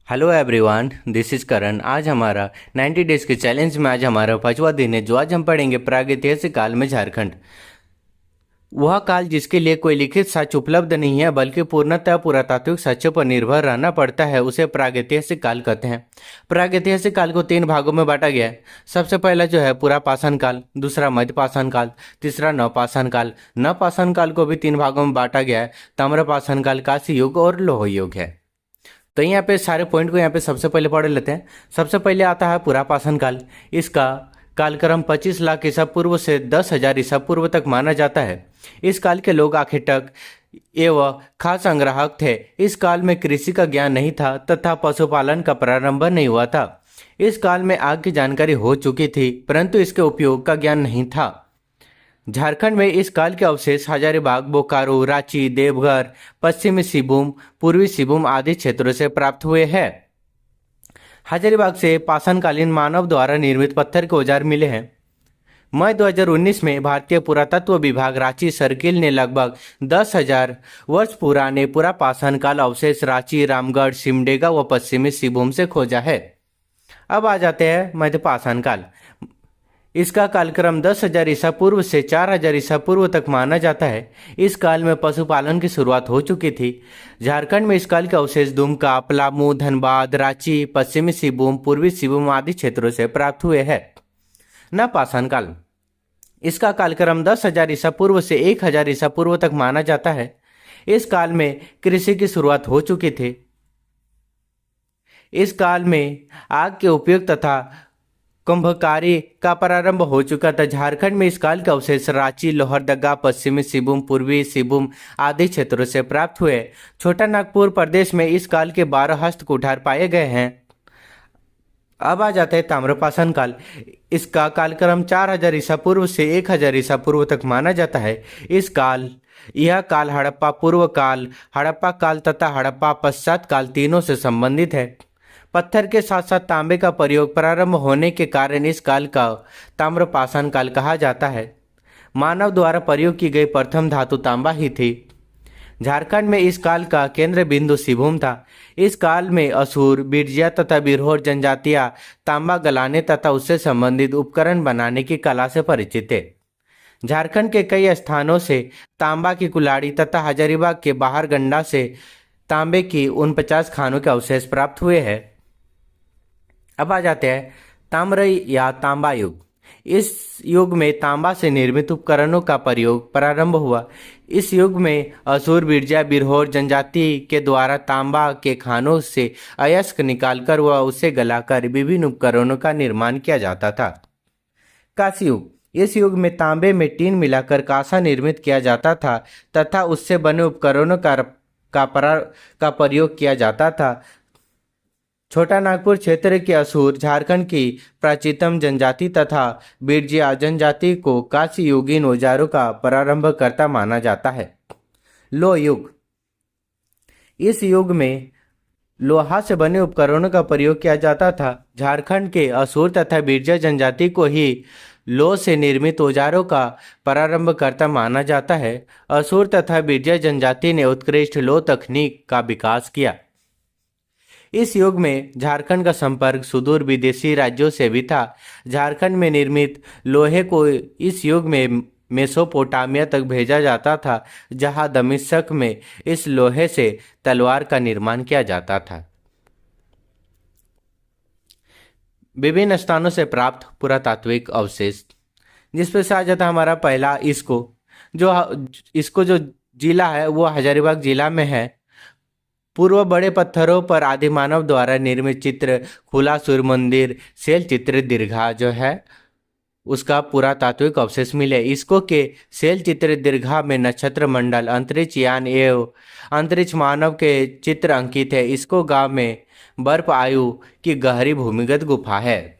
Hello everyone, this is करण। आज हमारा 90 days के चैलेंज में आज हमारा 5वां दिन है। जो आज हम पढ़ेंगे प्रागैतिहासिक काल में झारखंड। वह काल जिसके लिए कोई लिखित साक्ष्य उपलब्ध नहीं है बल्कि पूर्णतः पुरातात्विक साक्ष्यों पर निर्भर रहना पड़ता है, उसे प्रागैतिहासिक काल कहते हैं। प्रागैतिहासिक काल को 3 भागों में बांटा गया है। सबसे पहला जो है पुरापाषाण काल, दूसरा मध्यपाषाण काल, तीसरा नवपाषाण काल। नवपाषाण काल को भी 3 भागों में बांटा गया है। ताम्रपाषाण काल, कांस्य युग और लौह युग है। तो यहाँ पे सारे पॉइंट को यहाँ पे सबसे पहले पढ़ लेते हैं। सबसे पहले आता है पुरापाषाण काल। इसका कालक्रम 25 लाख ईसा पूर्व से 10,000 ईसा पूर्व तक माना जाता है। इस काल के लोग आखेटक एवं खाद्य संग्राहक थे। इस काल में कृषि का ज्ञान नहीं था तथा पशुपालन का प्रारंभ नहीं हुआ था। इस काल में आग की जानकारी हो चुकी थी परंतु इसके उपयोग का ज्ञान नहीं था। झारखंड में इस काल के अवशेष हजारीबाग, बोकारो, रांची, देवघर, पश्चिमी सिंहभूम, पूर्वी सिंहभूम आदि क्षेत्रों से प्राप्त हुए हैं। हजारीबाग से पाषाणकालीन मानव द्वारा निर्मित पत्थर के औजार मिले हैं। मई 2019 में भारतीय पुरातत्व विभाग रांची सर्किल ने लगभग 10,000 वर्ष पुराने पुरापाषाण काल अवशेष रांची, रामगढ़, सिमडेगा व पश्चिमी सिंहभूम से खोजा है। अब आ जाते हैं मध्यपाषाण काल। इसका कालक्रम 10,000 ईसा पूर्व से 4,000 ईसा पूर्व तक माना जाता है। इस काल में पशुपालन की शुरुआत हो चुकी थी। झारखंड में इस काल के अवशेष दुमका, पलामू, धनबाद, रांची, पश्चिमी सिंहभूम, पूर्वी सिंहभूम आदि क्षेत्रों से प्राप्त हुए हैं। नवपाषाण काल। इसका कालक्रम 10,000 ईसा पूर्व से 1,000 ईसा पूर्व तक माना जाता है। इस काल में कृषि की शुरुआत हो चुकी थी। इस काल में आग के उपयोग तथा कुंभकारी का प्रारंभ हो चुका था। झारखंड में इस काल के अवशेष रांची, लोहरदगा, पश्चिमी सिंहभूम, पूर्वी सिंहभूम आदि क्षेत्रों से प्राप्त हुए। छोटा नागपुर प्रदेश में इस काल के 12 हस्त कुठार पाए गए हैं। अब आ जाते हैं ताम्रपाषाण काल। इसका कालक्रम 4,000 ईसा पूर्व से 1,000 ईसा पूर्व तक माना जाता है। यह काल हड़प्पा पूर्व काल, हड़प्पा काल तथा हड़प्पा पश्चात काल तीनों से संबंधित है। पत्थर के साथ साथ तांबे का प्रयोग प्रारंभ होने के कारण इस काल का ताम्रपाषाण काल कहा जाता है। मानव द्वारा प्रयोग की गई प्रथम धातु तांबा ही थी। झारखंड में इस काल का केंद्र बिंदु सिंहभूम था। इस काल में असुर, बिरजिया तथा बिरहोर जनजातियां तांबा गलाने तथा उससे संबंधित उपकरण बनाने की कला से परिचित थे। झारखंड के कई स्थानों से तांबा की कुल्हाड़ी तथा हजारीबाग के बाहर गंडा से तांबे की 49 खानों के अवशेष प्राप्त हुए हैं। अब आ जाते हैं ताम्र या तांबा युग। इस युग में तांबा से निर्मित उपकरणों का प्रयोग प्रारंभ हुआ। इस युग में असुर, बिरजा, बिरहोर जनजाति के द्वारा तांबा के खानों से अयस्क निकालकर व उसे गलाकर विभिन्न उपकरणों का निर्माण किया जाता था। कांस्य युग। इस युग में तांबे में टीन मिलाकर कांसा निर्मित किया जाता था तथा उससे बने उपकरणों का प्रयोग किया जाता था। छोटा नागपुर क्षेत्र के असुर झारखंड की प्राचीनतम जनजाति तथा बिरजिया जनजाति को कांस्य युगीन औजारों का प्रारंभकर्ता माना जाता है। लौह युग। इस युग में लोहा से बने उपकरणों का प्रयोग किया जाता था। झारखंड के असुर तथा बिरजिया जनजाति को ही लौह से निर्मित औजारों का प्रारंभकर्ता माना जाता है। असुर तथा बिरजिया जनजाति ने उत्कृष्ट लौह तकनीक का विकास किया। इस युग में झारखंड का संपर्क सुदूर विदेशी राज्यों से भी था। झारखंड में निर्मित लोहे को इस युग में मेसोपोटामिया तक भेजा जाता था, जहां दमिश्क में इस लोहे से तलवार का निर्माण किया जाता था। विभिन्न स्थानों से प्राप्त पुरातात्विक अवशेष, जिसपे से आ जाता हमारा पहला इसको जो जिला है वो हजारीबाग जिला में है। पूर्व बड़े पत्थरों पर आदि मानव द्वारा निर्मित चित्र खुला सूर्य मंदिर, शैल चित्र दीर्घा जो है उसका पुरातात्विक अवशेष मिले। इसको के शैल चित्र दीर्घा में नक्षत्र मंडल, अंतरिक्ष यान एवं अंतरिक्ष मानव के चित्र अंकित है। इसको गांव में बर्फ आयु की गहरी भूमिगत गुफा है।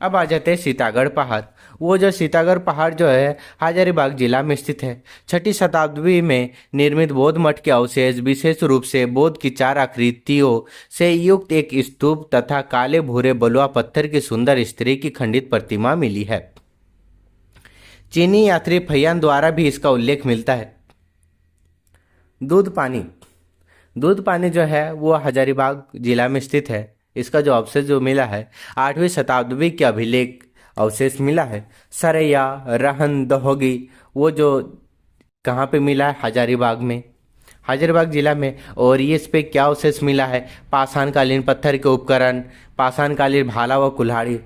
अब आ जाते हैं सीतागढ़ पहाड़। वो जो सीतागढ़ पहाड़ जो है हजारीबाग जिला में स्थित है। 6ठी शताब्दी में निर्मित बौद्ध मठ के अवशेष, विशेष रूप से बौद्ध की 4 आकृतियों से युक्त एक स्तूप तथा काले भूरे बलुआ पत्थर की सुंदर स्त्री की खंडित प्रतिमा मिली है। चीनी यात्री फैयान द्वारा भी इसका उल्लेख मिलता है। दूध पानी। दूध पानी जो है वो हजारीबाग जिला में स्थित है। इसका जो अवशेष जो मिला है 8वीं शताब्दी के अभिलेख अवशेष मिला है। सरैया रहन दहोगी वो जो कहाँ पे मिला है, हजारीबाग में, हजारीबाग जिला में। और ये इस पे क्या अवशेष मिला है, पाषाणकालीन पत्थर के उपकरण, पाषाणकालीन भाला व कुल्हाड़ी।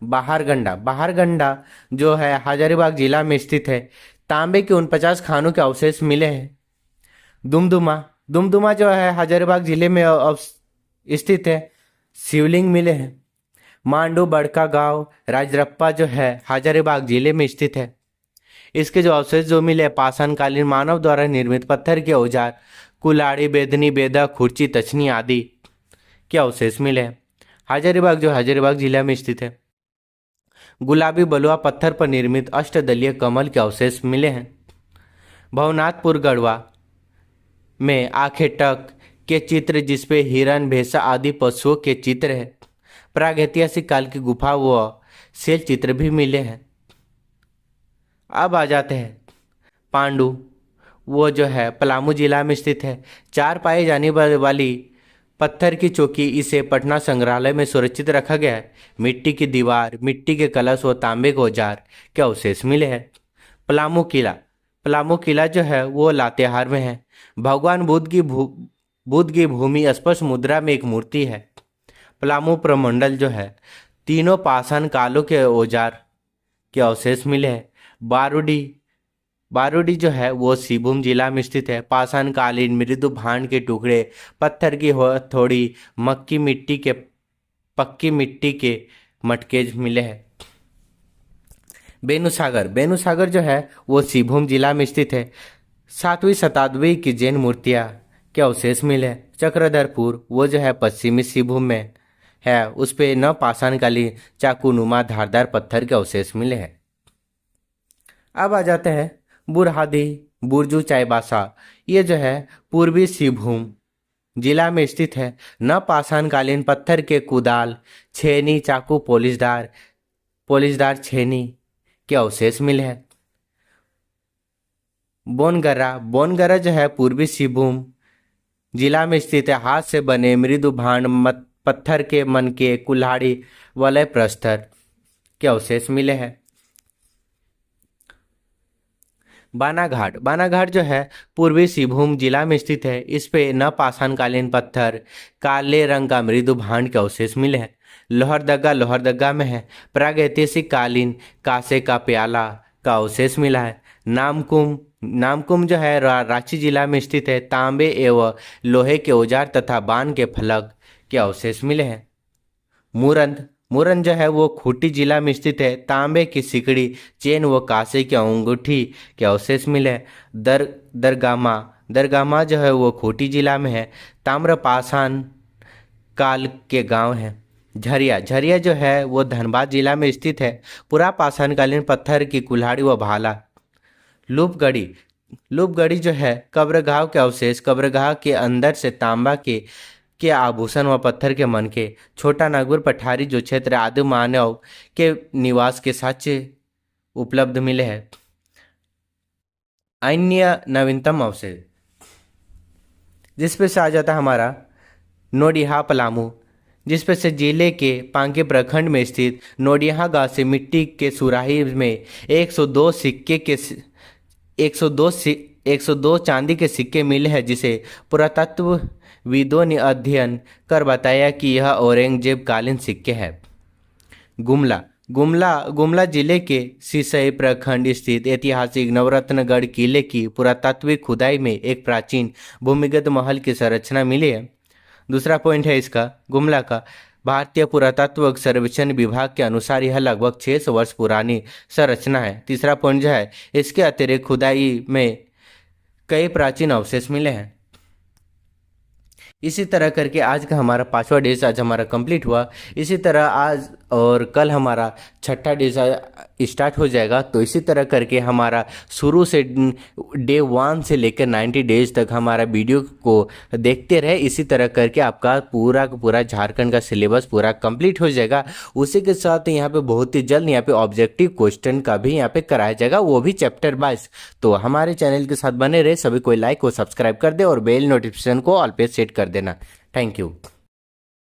बाहरगंडा, बाहरगंडा जो है हजारीबाग जिला में स्थित है। तांबे के 49 खानों के अवशेष मिले हैं। दुमदुमा, दुमदुमा जो है हजारीबाग जिले में स्थित है। शिवलिंग मिले हैं। मांडू बड़का गांव राजरप्पा जो है हजारीबाग जिले में स्थित है। इसके जो अवशेष जो मिले पाषाणकालीन मानव द्वारा निर्मित पत्थर के औजार, कुल्हाड़ी, बेदनी, बेदा, खुर्ची, तछनी आदि के अवशेष मिले हैं। हजारीबाग जो हजारीबाग जिला में स्थित है। गुलाबी बलुआ पत्थर पर निर्मित अष्टदलीय कमल के अवशेष मिले हैं। भवनाथपुर गढ़वा में आखेटक के चित्र जिसपे हिरण, भैंसा आदि पशुओं के चित्र है। प्रागैतिहासिक काल की गुफा व शैल चित्र भी मिले हैं। अब आ जाते हैं पांडु, वो जो है पलामू जिला में स्थित है। 4 पाए जाने वाली पत्थर की चौकी, इसे पटना संग्रहालय में सुरक्षित रखा गया है। मिट्टी की दीवार, मिट्टी के कलश व तांबे के औजार के अवशेष मिले हैं। पलामू किला, पलामू किला जो है वो लातेहार में है। भगवान बुद्ध की भूमि स्पर्श मुद्रा में एक मूर्ति है। पलामू प्रमंडल जो है तीनों पाषाण कालों के औजार के अवशेष मिले हैं। बारूडी, बारूडी जो है वो सिंहभूम जिला में स्थित है। पाषाणकालीन मृदु भांड के टुकड़े, पत्थर की थोड़ी पक्की मिट्टी के मटके मिले हैं। बेनुसागर, बेनुसागर जो है वो सिंहभूम जिला में स्थित है। 7वीं शताब्दी की जैन मूर्तियां के अवशेष मिले हैं। चक्रधरपुर वो जो है पश्चिमी सिंहभूम में है, उस पे न पाषाणकालीन चाकूनुमा धारदार पत्थर के अवशेष मिले हैं। अब आ जाते हैं बुरहादी बुरजू चाईबासा, ये जो है पूर्वी सिंहभूम जिला में स्थित है। न पाषाणकालीन पत्थर के कुदाल, छेनी, चाकू, पोलिशदार छेनी के अवशेष मिले हैं। बोनगरा, बोनगरा जो है पूर्वी सिंहभूम जिला में स्थित है। हाथ से बने मृदु भांड, पत्थर के मनके, कुल्हाड़ी, वलय प्रस्तर के अवशेष मिले हैं। बानाघाट, बानाघाट जो है पूर्वी सिंहभूम जिला में स्थित है। इस पे न पाषाणकालीन पत्थर, काले रंग का मृदु भांड के अवशेष मिले हैं। लोहरदगा, लोहरदगा में है। प्रागैतिहासिक कालीन कांसे का प्याला का अवशेष मिला है। नामकुम, नामकुम जो है रांची जिला में स्थित है। तांबे एवं लोहे के औजार तथा बाण के फलक के अवशेष मिले हैं। मुरंद, मुरन जो है वो खूंटी जिला में स्थित है। तांबे की सिकड़ी, चेन व कांसे की अंगूठी के अवशेष मिले हैं। दरगामा, दरगामा जो है वो खूंटी जिला में है। ताम्रपाषाण काल के गांव है। झरिया, झरिया जो है वो धनबाद जिला में स्थित है। पूरा पाषाणकालीन पत्थर की कुल्हाड़ी व भाला। लूपगढ़ी, लूपगढ़ी जो है कब्रगाह के अवशेष, कब्रगाह के अंदर से तांबा के आभूषण व पत्थर के मनके। छोटा नागपुर पठारी जो क्षेत्र आदि मानव के निवास के साक्ष्य उपलब्ध मिले हैं। अन्य नवीनतम अवशेष जिसपे से आ जाता है हमारा नोडिहा पलामू, जिसपे से जिले के पांके प्रखंड में स्थित नोडिहा गांव से मिट्टी के सुराही में 102 सिक्के के 102 चांदी के सिक्के मिले हैं, जिसे पुरातत्वविदों ने अध्ययन कर बताया कि यह औरंगजेब कालीन सिक्के हैं। गुमला, गुमला जिले के सिसई प्रखंड स्थित ऐतिहासिक नवरत्नगढ़ किले की पुरातात्विक खुदाई में एक प्राचीन भूमिगत महल की संरचना मिली है। दूसरा पॉइंट है इसका गुमला का, भारतीय पुरातत्व सर्वेक्षण विभाग के अनुसार यह लगभग 600 वर्ष पुरानी संरचना है। तीसरा पॉइंट जो है इसके अतिरिक्त खुदाई में कई प्राचीन अवशेष मिले हैं। इसी तरह करके आज का हमारा 5वां डेज आज हमारा कंप्लीट हुआ। इसी तरह आज और कल हमारा 6ठा डेज स्टार्ट हो जाएगा। तो इसी तरह करके हमारा शुरू से डे 1 से लेकर 90 डेज तक हमारा वीडियो को देखते रहे। इसी तरह करके आपका पूरा का पूरा झारखंड का सिलेबस पूरा कंप्लीट हो जाएगा। उसी के साथ यहाँ पे बहुत ही जल्द यहाँ पे ऑब्जेक्टिव क्वेश्चन का भी यहाँ पे कराया जाएगा, वो भी चैप्टर वाइज। तो हमारे चैनल के साथ बने रहे। सभी कोई लाइक और सब्सक्राइब कर दे और बेल नोटिफिकेशन को ऑल पे सेट कर देना। Thank you.